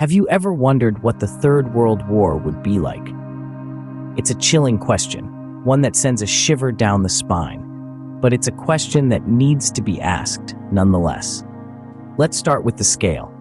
Have you ever wondered what the Third World War would be like? It's a chilling question, one that sends a shiver down the spine, but it's a question that needs to be asked nonetheless. Let's start with the scale.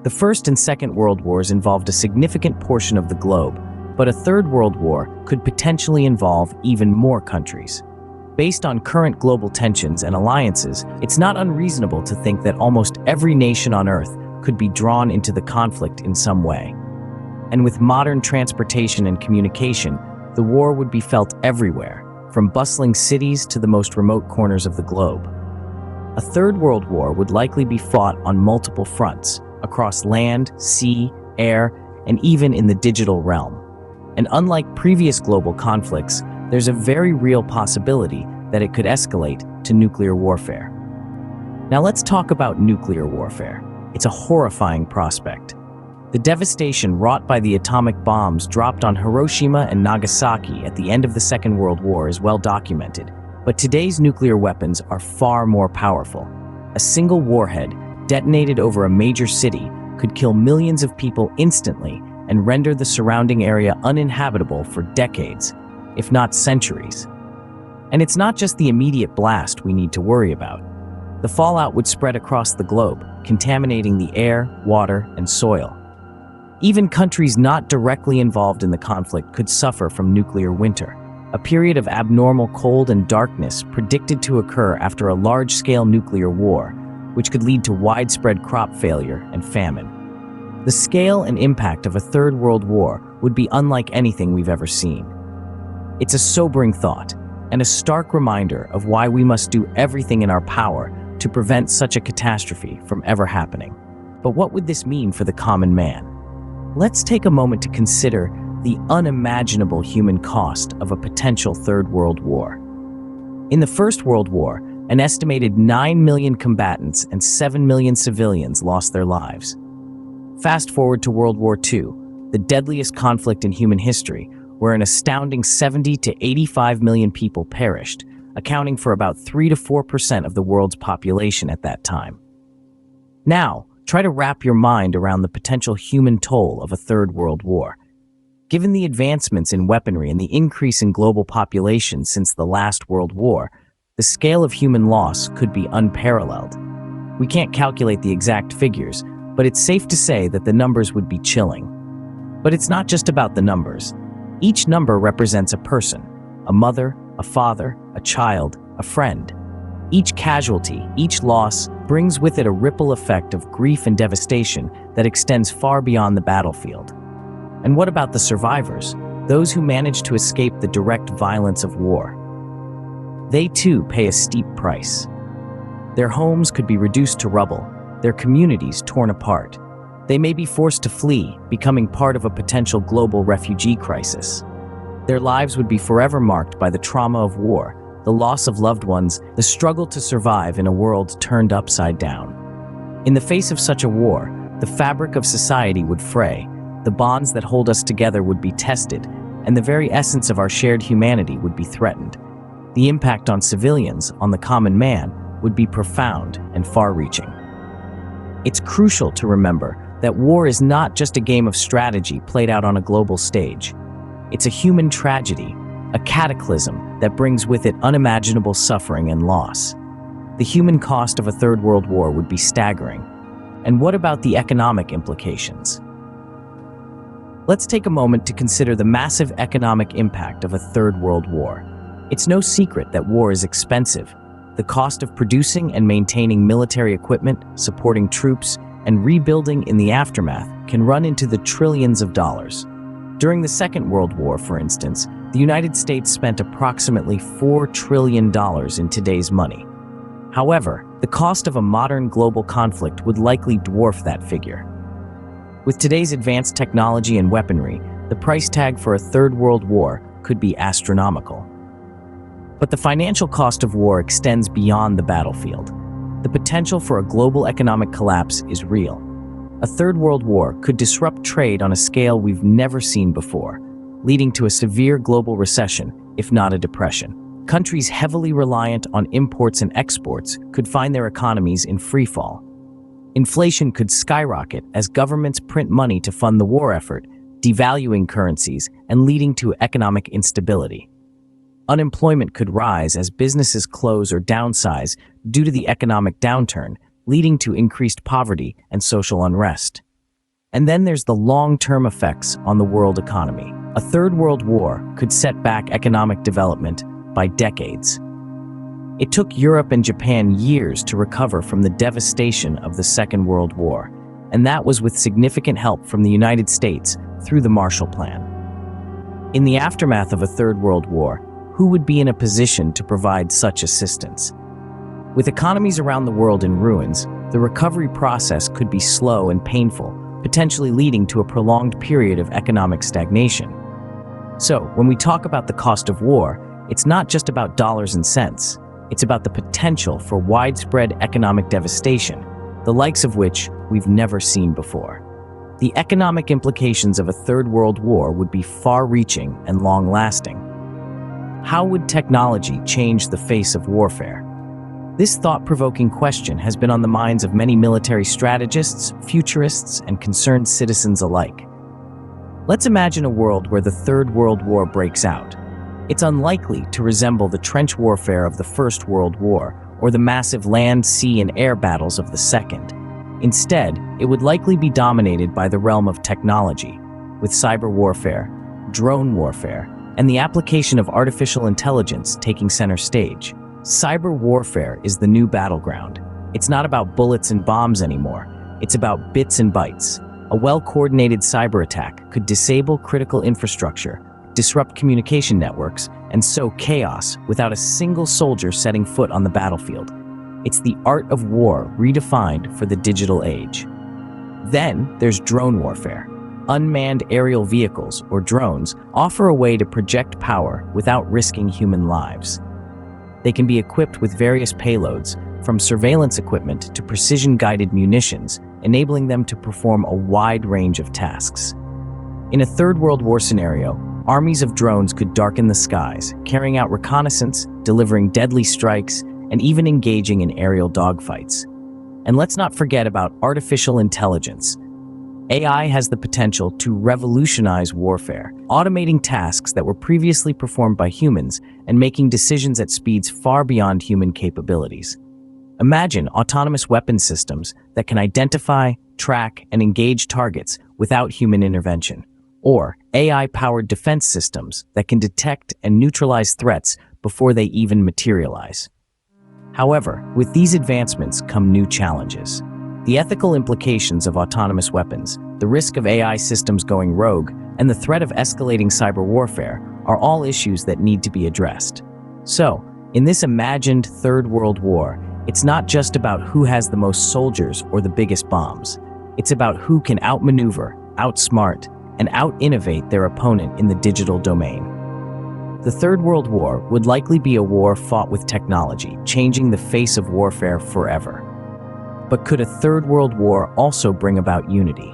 The First and Second World Wars involved a significant portion of the globe, but a Third World War could potentially involve even more countries. Based on current global tensions and alliances, it's not unreasonable to think that almost every nation on Earth could be drawn into the conflict in some way. And with modern transportation and communication, the war would be felt everywhere, from bustling cities to the most remote corners of the globe. A Third World War would likely be fought on multiple fronts, across land, sea, air, and even in the digital realm. And unlike previous global conflicts, there's a very real possibility that it could escalate to nuclear warfare. Now let's talk about nuclear warfare. It's a horrifying prospect. The devastation wrought by the atomic bombs dropped on Hiroshima and Nagasaki at the end of the Second World War is well documented, but today's nuclear weapons are far more powerful. A single warhead detonated over a major city could kill millions of people instantly and render the surrounding area uninhabitable for decades, if not centuries. And it's not just the immediate blast we need to worry about. The fallout would spread across the globe, contaminating the air, water, and soil. Even countries not directly involved in the conflict could suffer from nuclear winter, a period of abnormal cold and darkness predicted to occur after a large-scale nuclear war, which could lead to widespread crop failure and famine. The scale and impact of a Third World War would be unlike anything we've ever seen. It's a sobering thought, and a stark reminder of why we must do everything in our power to prevent such a catastrophe from ever happening. But what would this mean for the common man? Let's take a moment to consider the unimaginable human cost of a potential Third World War. In the First World War, an estimated 9 million combatants and 7 million civilians lost their lives. Fast forward to World War II, the deadliest conflict in human history, where an astounding 70 to 85 million people perished, accounting for about 3 to 4% of the world's population at that time. Now, try to wrap your mind around the potential human toll of a Third World War. Given the advancements in weaponry and the increase in global population since the last World War, the scale of human loss could be unparalleled. We can't calculate the exact figures, but it's safe to say that the numbers would be chilling. But it's not just about the numbers. Each number represents a person, a mother, a father, a child, a friend. Each casualty, each loss, brings with it a ripple effect of grief and devastation that extends far beyond the battlefield. And what about the survivors, those who manage to escape the direct violence of war? They too pay a steep price. Their homes could be reduced to rubble, their communities torn apart. They may be forced to flee, becoming part of a potential global refugee crisis. Their lives would be forever marked by the trauma of war, the loss of loved ones, the struggle to survive in a world turned upside down. In the face of such a war, the fabric of society would fray, the bonds that hold us together would be tested, and the very essence of our shared humanity would be threatened. The impact on civilians, on the common man, would be profound and far-reaching. It's crucial to remember that war is not just a game of strategy played out on a global stage. It's a human tragedy, a cataclysm that brings with it unimaginable suffering and loss. The human cost of a Third World War would be staggering. And what about the economic implications? Let's take a moment to consider the massive economic impact of a Third World War. It's no secret that war is expensive. The cost of producing and maintaining military equipment, supporting troops, and rebuilding in the aftermath can run into the trillions of dollars. During the Second World War, for instance, the United States spent approximately $4 trillion in today's money. However, the cost of a modern global conflict would likely dwarf that figure. With today's advanced technology and weaponry, the price tag for a Third World War could be astronomical. But the financial cost of war extends beyond the battlefield. The potential for a global economic collapse is real. A Third World War could disrupt trade on a scale we've never seen before, leading to a severe global recession, if not a depression. Countries heavily reliant on imports and exports could find their economies in freefall. Inflation could skyrocket as governments print money to fund the war effort, devaluing currencies and leading to economic instability. Unemployment could rise as businesses close or downsize due to the economic downturn, leading to increased poverty and social unrest. And then there's the long-term effects on the world economy. A third world war could set back economic development by decades. It took Europe and Japan years to recover from the devastation of the Second World War, and that was with significant help from the United States through the Marshall Plan. In the aftermath of a Third World War, who would be in a position to provide such assistance? With economies around the world in ruins, the recovery process could be slow and painful, potentially leading to a prolonged period of economic stagnation. So, when we talk about the cost of war, it's not just about dollars and cents. It's about the potential for widespread economic devastation, the likes of which we've never seen before. The economic implications of a Third World War would be far-reaching and long-lasting. How would technology change the face of warfare? This thought-provoking question has been on the minds of many military strategists, futurists, and concerned citizens alike. Let's imagine a world where the Third World War breaks out. It's unlikely to resemble the trench warfare of the First World War or the massive land, sea, and air battles of the Second. Instead, it would likely be dominated by the realm of technology, with cyber warfare, drone warfare, and the application of artificial intelligence taking center stage. Cyber warfare is the new battleground. It's not about bullets and bombs anymore. It's about bits and bytes. A well-coordinated cyber attack could disable critical infrastructure, disrupt communication networks, and sow chaos without a single soldier setting foot on the battlefield. It's the art of war redefined for the digital age. Then there's drone warfare. Unmanned aerial vehicles, or drones, offer a way to project power without risking human lives. They can be equipped with various payloads, from surveillance equipment to precision-guided munitions, enabling them to perform a wide range of tasks. In a Third World War scenario, armies of drones could darken the skies, carrying out reconnaissance, delivering deadly strikes, and even engaging in aerial dogfights. And let's not forget about artificial intelligence. AI has the potential to revolutionize warfare, automating tasks that were previously performed by humans and making decisions at speeds far beyond human capabilities. Imagine autonomous weapon systems that can identify, track, and engage targets without human intervention, or AI-powered defense systems that can detect and neutralize threats before they even materialize. However, with these advancements come new challenges. The ethical implications of autonomous weapons, the risk of AI systems going rogue, and the threat of escalating cyber warfare are all issues that need to be addressed. So, in this imagined Third World War, it's not just about who has the most soldiers or the biggest bombs. It's about who can outmaneuver, outsmart, and out-innovate their opponent in the digital domain. The Third World War would likely be a war fought with technology, changing the face of warfare forever. But could a Third World War also bring about unity?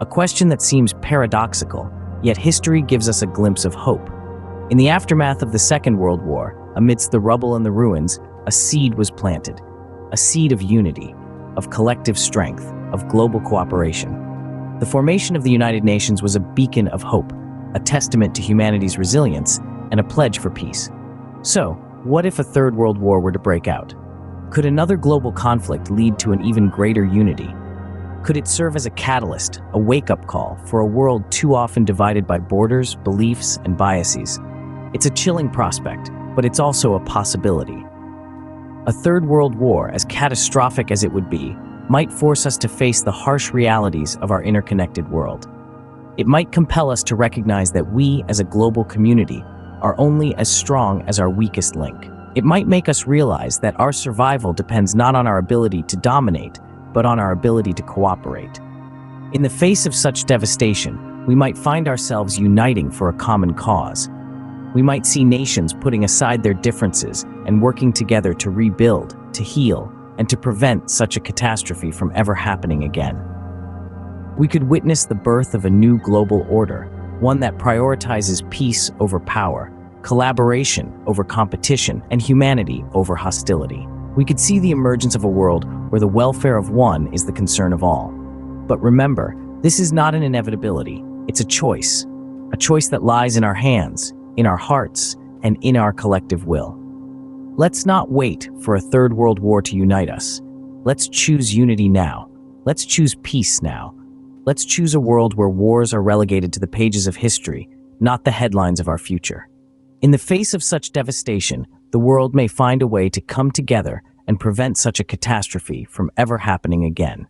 A question that seems paradoxical, yet history gives us a glimpse of hope. In the aftermath of the Second World War, amidst the rubble and the ruins, a seed was planted. A seed of unity, of collective strength, of global cooperation. The formation of the United Nations was a beacon of hope, a testament to humanity's resilience, and a pledge for peace. So, what if a Third World War were to break out? Could another global conflict lead to an even greater unity? Could it serve as a catalyst, a wake-up call for a world too often divided by borders, beliefs, and biases? It's a chilling prospect, but it's also a possibility. A Third World War, as catastrophic as it would be, might force us to face the harsh realities of our interconnected world. It might compel us to recognize that we, as a global community, are only as strong as our weakest link. It might make us realize that our survival depends not on our ability to dominate, but on our ability to cooperate. In the face of such devastation, we might find ourselves uniting for a common cause. We might see nations putting aside their differences and working together to rebuild, to heal, and to prevent such a catastrophe from ever happening again. We could witness the birth of a new global order, one that prioritizes peace over power, collaboration over competition, and humanity over hostility. We could see the emergence of a world where the welfare of one is the concern of all. But remember, this is not an inevitability. It's a choice that lies in our hands, in our hearts, and in our collective will. Let's not wait for a third world war to unite us. Let's choose unity now. Let's choose peace now. Let's choose a world where wars are relegated to the pages of history, not the headlines of our future. In the face of such devastation, the world may find a way to come together and prevent such a catastrophe from ever happening again.